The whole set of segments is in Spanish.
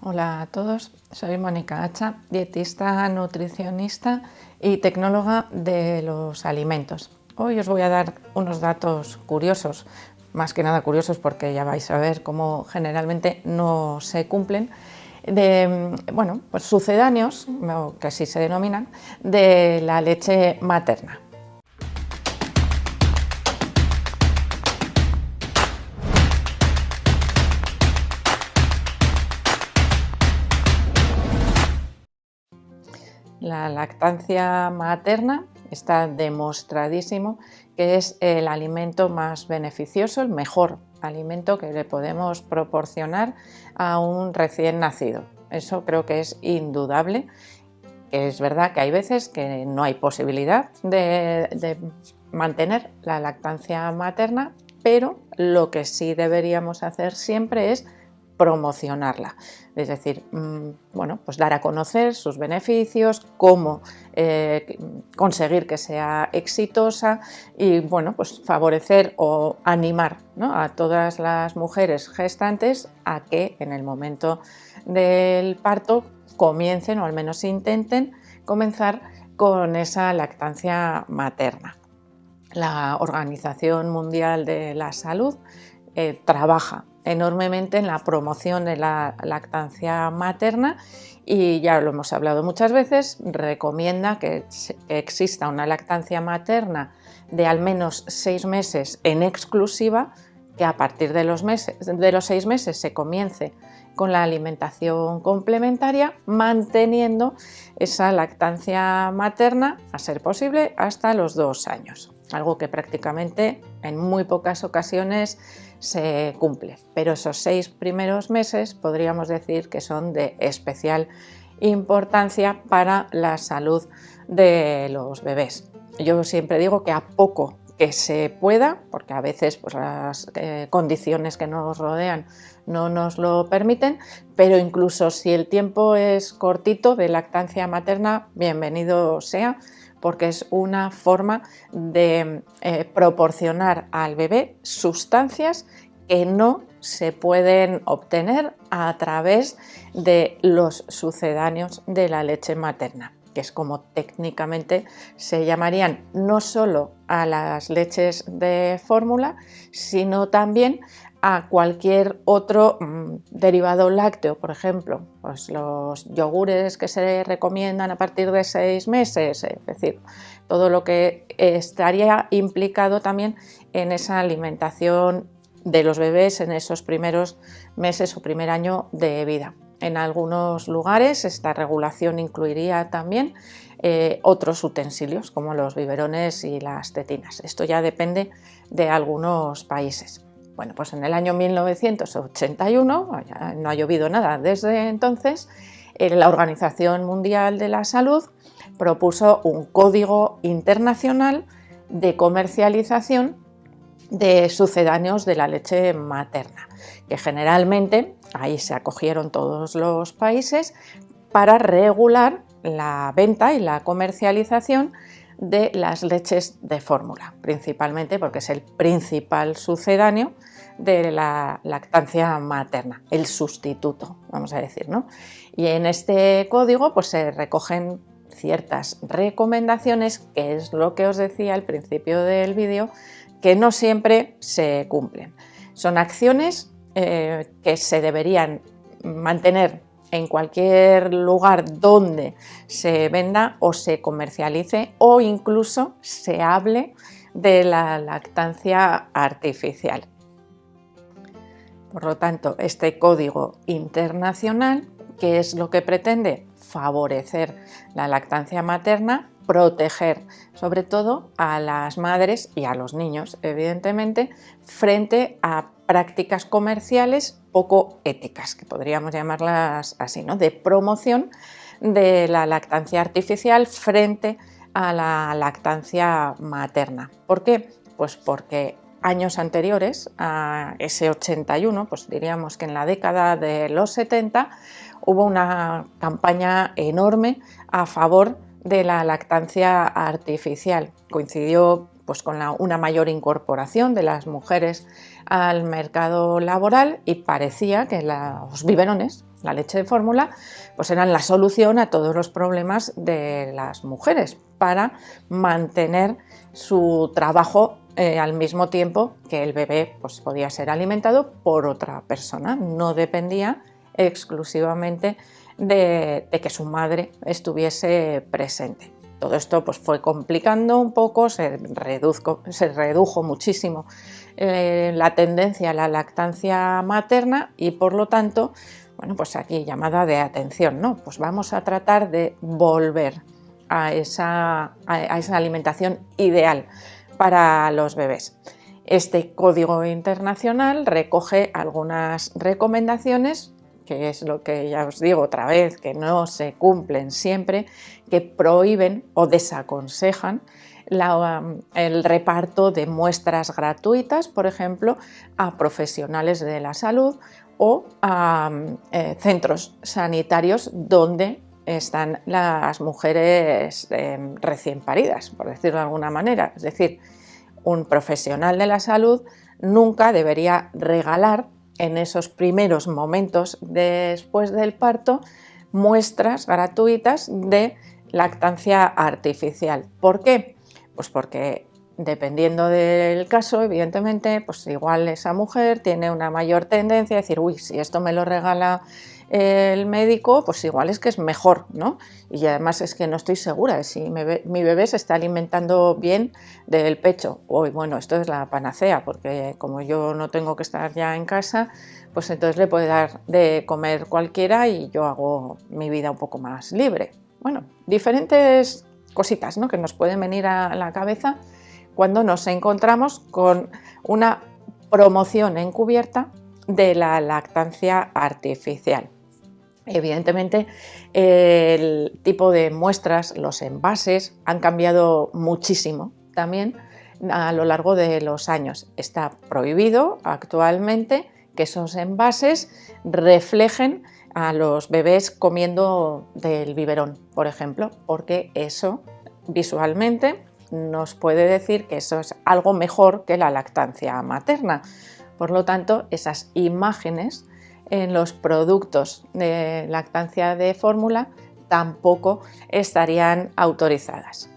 Hola a todos, soy Mónica Hacha, dietista, nutricionista y tecnóloga de los alimentos. Hoy os voy a dar unos datos curiosos, más que nada curiosos porque ya vais a ver cómo generalmente no se cumplen, pues sucedáneos, que así se denominan, de la leche materna. La lactancia materna está demostradísimo que es el alimento más beneficioso, el mejor alimento que le podemos proporcionar a un recién nacido. Eso creo que es indudable. Es verdad que hay veces que no hay posibilidad de mantener la lactancia materna, pero lo que sí deberíamos hacer siempre es promocionarla, es decir, pues dar a conocer sus beneficios, cómo conseguir que sea exitosa y pues favorecer o animar, ¿no?, a todas las mujeres gestantes a que en el momento del parto comiencen o al menos intenten comenzar con esa lactancia materna. La Organización Mundial de la Salud trabaja enormemente en la promoción de la lactancia materna y ya lo hemos hablado muchas veces, recomienda que exista una lactancia materna de al menos 6 meses en exclusiva, que a partir de los 6 meses se comience con la alimentación complementaria, manteniendo esa lactancia materna, a ser posible, hasta los 2 años. Algo que prácticamente en muy pocas ocasiones se cumple, pero esos 6 primeros meses podríamos decir que son de especial importancia para la salud de los bebés. Yo siempre digo que a poco que se pueda, porque a veces las condiciones que nos rodean no nos lo permiten, pero incluso si el tiempo es cortito de lactancia materna, bienvenido sea, porque es una forma de proporcionar al bebé sustancias que no se pueden obtener a través de los sucedáneos de la leche materna, que es como técnicamente se llamarían no solo a las leches de fórmula, sino también a cualquier otro derivado lácteo, por ejemplo, pues los yogures que se recomiendan a partir de 6 meses, es decir, todo lo que estaría implicado también en esa alimentación de los bebés en esos primeros meses o primer año de vida. En algunos lugares esta regulación incluiría también otros utensilios como los biberones y las tetinas. Esto ya depende de algunos países. Bueno, pues en el año 1981, ya no ha llovido nada desde entonces, la Organización Mundial de la Salud propuso un código internacional de comercialización de sucedáneos de la leche materna, que generalmente ahí se acogieron todos los países para regular la venta y la comercialización de las leches de fórmula, principalmente porque es el principal sucedáneo de la lactancia materna, el sustituto, vamos a decir, ¿no? Y en este código pues se recogen ciertas recomendaciones, que es lo que os decía al principio del vídeo, que no siempre se cumplen. Son acciones que se deberían mantener en cualquier lugar donde se venda o se comercialice o incluso se hable de la lactancia artificial. Por lo tanto, este código internacional, ¿qué es lo que pretende? Favorecer la lactancia materna, proteger sobre todo a las madres y a los niños, evidentemente, frente a prácticas comerciales poco éticas, que podríamos llamarlas así, ¿no?, de promoción de la lactancia artificial frente a la lactancia materna. ¿Por qué? Pues porque años anteriores a ese 81, pues diríamos que en la década de los 70, hubo una campaña enorme a favor de la lactancia artificial. Coincidió pues con una mayor incorporación de las mujeres al mercado laboral y parecía que los biberones, la leche de fórmula, pues eran la solución a todos los problemas de las mujeres para mantener su trabajo al mismo tiempo que el bebé pues, podía ser alimentado por otra persona, no dependía exclusivamente de que su madre estuviese presente. Todo esto pues, fue complicando un poco, se redujo muchísimo la tendencia a la lactancia materna y por lo tanto, bueno, pues aquí llamada de atención, ¿no? Pues vamos a tratar de volver a esa alimentación ideal para los bebés. Este código internacional recoge algunas recomendaciones, que es lo que ya os digo otra vez, que no se cumplen siempre, que prohíben o desaconsejan el reparto de muestras gratuitas, por ejemplo, a profesionales de la salud o a centros sanitarios donde están las mujeres recién paridas, por decirlo de alguna manera. Es decir, un profesional de la salud nunca debería regalar en esos primeros momentos después del parto muestras gratuitas de lactancia artificial. ¿Por qué? Pues porque dependiendo del caso, evidentemente, pues igual esa mujer tiene una mayor tendencia a decir, uy, si esto me lo regala el médico, pues igual es que es mejor, ¿no? Y además es que no estoy segura de si mi bebé se está alimentando bien del pecho. Uy, bueno, esto es la panacea, porque como yo no tengo que estar ya en casa, pues entonces le puede dar de comer cualquiera y yo hago mi vida un poco más libre. Bueno, diferentes cositas, ¿no?, que nos pueden venir a la cabeza cuando nos encontramos con una promoción encubierta de la lactancia artificial. Evidentemente, el tipo de muestras, los envases, han cambiado muchísimo también a lo largo de los años. Está prohibido actualmente que esos envases reflejen a los bebés comiendo del biberón, por ejemplo, porque eso visualmente nos puede decir que eso es algo mejor que la lactancia materna. Por lo tanto, esas imágenes en los productos de lactancia de fórmula tampoco estarían autorizadas.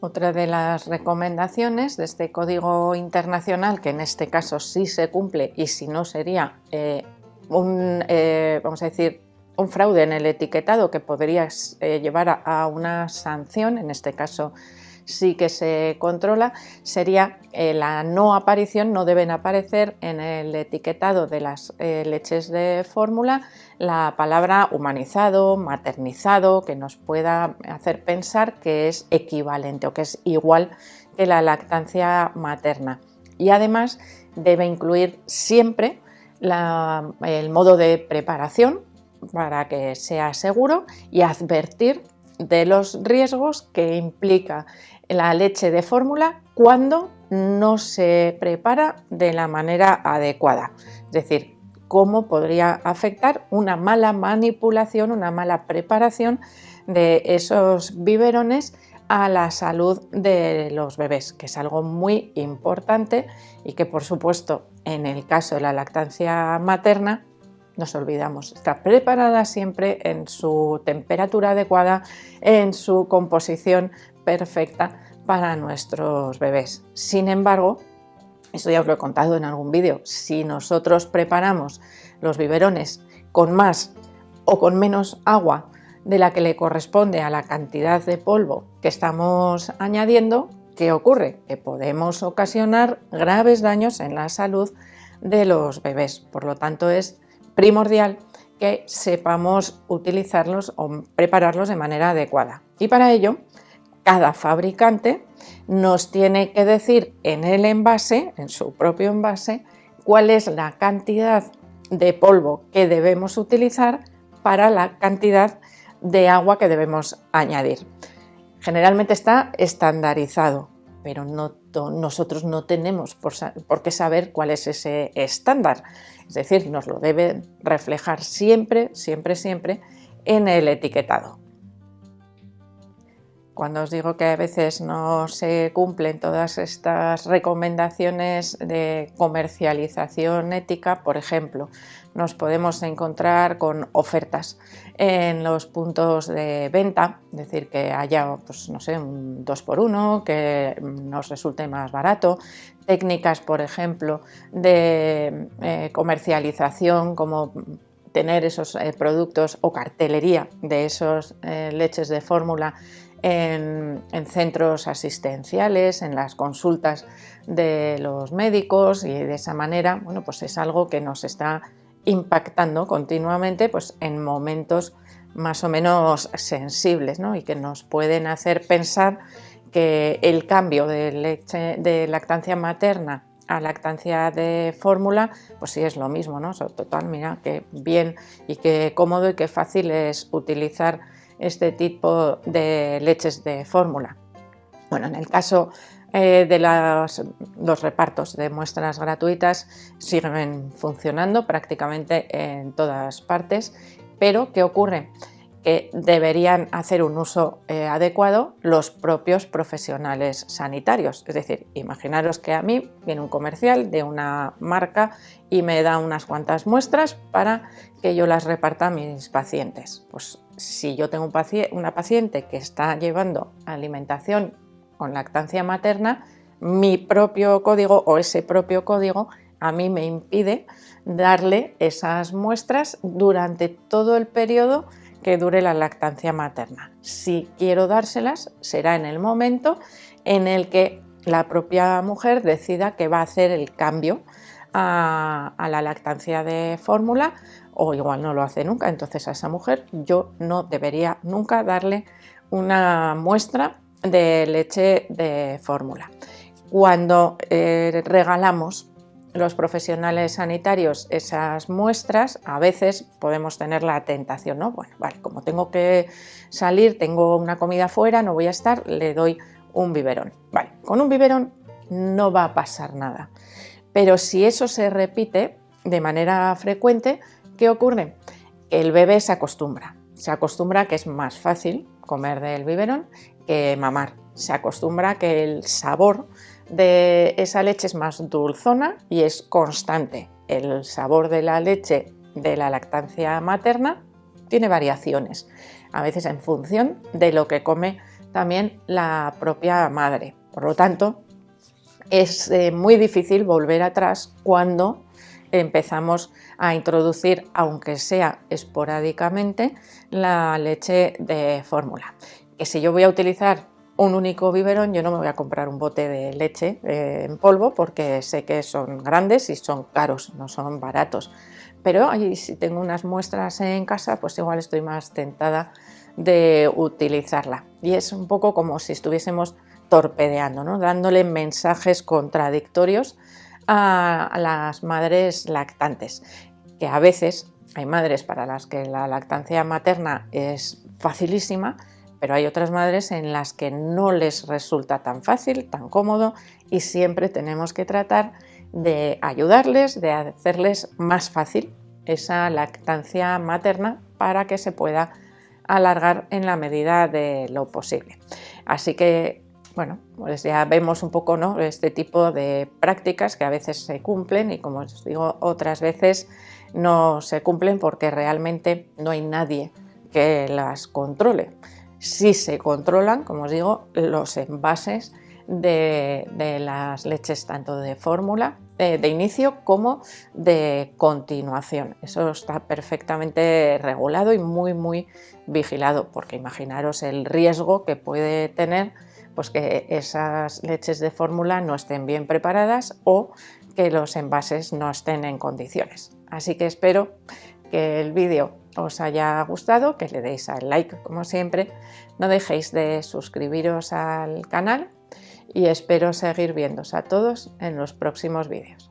Otra de las recomendaciones de este código internacional, que en este caso sí se cumple y si no sería vamos a decir, un fraude en el etiquetado que podría llevar a una sanción, en este caso sí que se controla, sería la no aparición, no deben aparecer en el etiquetado de las leches de fórmula la palabra humanizado, maternizado, que nos pueda hacer pensar que es equivalente o que es igual que la lactancia materna. Y además debe incluir siempre el modo de preparación para que sea seguro y advertir de los riesgos que implica la leche de fórmula cuando no se prepara de la manera adecuada. Es decir, cómo podría afectar una mala manipulación, una mala preparación de esos biberones a la salud de los bebés, que es algo muy importante y que, por supuesto, en el caso de la lactancia materna, nos olvidamos. Está preparada siempre en su temperatura adecuada, en su composición perfecta para nuestros bebés. Sin embargo, esto ya os lo he contado en algún vídeo, si nosotros preparamos los biberones con más o con menos agua de la que le corresponde a la cantidad de polvo que estamos añadiendo, ¿qué ocurre? Que podemos ocasionar graves daños en la salud de los bebés. Por lo tanto, es primordial que sepamos utilizarlos o prepararlos de manera adecuada. Y para ello, cada fabricante nos tiene que decir en el envase, en su propio envase, cuál es la cantidad de polvo que debemos utilizar para la cantidad de agua que debemos añadir. Generalmente está estandarizado, pero nosotros no tenemos por qué saber cuál es ese estándar. Es decir, nos lo debe reflejar siempre, siempre, siempre en el etiquetado. Cuando os digo que a veces no se cumplen todas estas recomendaciones de comercialización ética, por ejemplo, nos podemos encontrar con ofertas en los puntos de venta, es decir, que haya, pues, no sé, un 2x1, que nos resulte más barato, técnicas, por ejemplo, de comercialización como tener esos productos o cartelería de esos leches de fórmula en centros asistenciales, en las consultas de los médicos, y de esa manera, bueno, pues es algo que nos está impactando continuamente, pues en momentos más o menos sensibles, ¿no? Y que nos pueden hacer pensar que el cambio de leche de lactancia materna a lactancia de fórmula, pues sí es lo mismo, ¿no? Total, mira, qué bien y qué cómodo y qué fácil es utilizar este tipo de leches de fórmula. Bueno, en el caso de los repartos de muestras gratuitas siguen funcionando prácticamente en todas partes, pero ¿qué ocurre? Que deberían hacer un uso adecuado los propios profesionales sanitarios. Es decir, imaginaros que a mí viene un comercial de una marca y me da unas cuantas muestras para que yo las reparta a mis pacientes. Pues si yo tengo una paciente que está llevando alimentación con lactancia materna, mi propio código o ese propio código a mí me impide darle esas muestras durante todo el periodo que dure la lactancia materna. Si quiero dárselas, será en el momento en el que la propia mujer decida que va a hacer el cambio a la lactancia de fórmula, o igual no lo hace nunca. Entonces a esa mujer yo no debería nunca darle una muestra de leche de fórmula. Cuando regalamos los profesionales sanitarios esas muestras, a veces podemos tener la tentación, ¿no? Bueno, vale, como tengo que salir, tengo una comida fuera, no voy a estar, le doy un biberón. Vale, con un biberón no va a pasar nada. Pero si eso se repite de manera frecuente, ¿qué ocurre? El bebé se acostumbra a que es más fácil comer del biberón que mamar. Se acostumbra a que el sabor de esa leche es más dulzona y es constante. El sabor de la leche de la lactancia materna tiene variaciones, a veces en función de lo que come también la propia madre. Por lo tanto, es muy difícil volver atrás cuando empezamos a introducir, aunque sea esporádicamente, la leche de fórmula. Que si yo voy a utilizar un único biberón, yo no me voy a comprar un bote de leche en polvo, porque sé que son grandes y son caros, no son baratos. Pero si tengo unas muestras en casa, pues igual estoy más tentada de utilizarla. Y es un poco como si estuviésemos torpedeando, ¿no? Dándole mensajes contradictorios a las madres lactantes, que a veces hay madres para las que la lactancia materna es facilísima, pero hay otras madres en las que no les resulta tan fácil, tan cómodo, y siempre tenemos que tratar de ayudarles, de hacerles más fácil esa lactancia materna para que se pueda alargar en la medida de lo posible. Así que, bueno, pues ya vemos un poco, ¿no?, este tipo de prácticas que a veces se cumplen y, como os digo, otras veces no se cumplen porque realmente no hay nadie que las controle. Sí se controlan, como os digo, los envases de las leches tanto de fórmula, de inicio como de continuación. Eso está perfectamente regulado y muy vigilado, porque imaginaros el riesgo que puede tener pues que esas leches de fórmula no estén bien preparadas o que los envases no estén en condiciones. Así que espero que el vídeo os haya gustado, que le deis al like como siempre, no dejéis de suscribiros al canal y espero seguir viéndoos a todos en los próximos vídeos.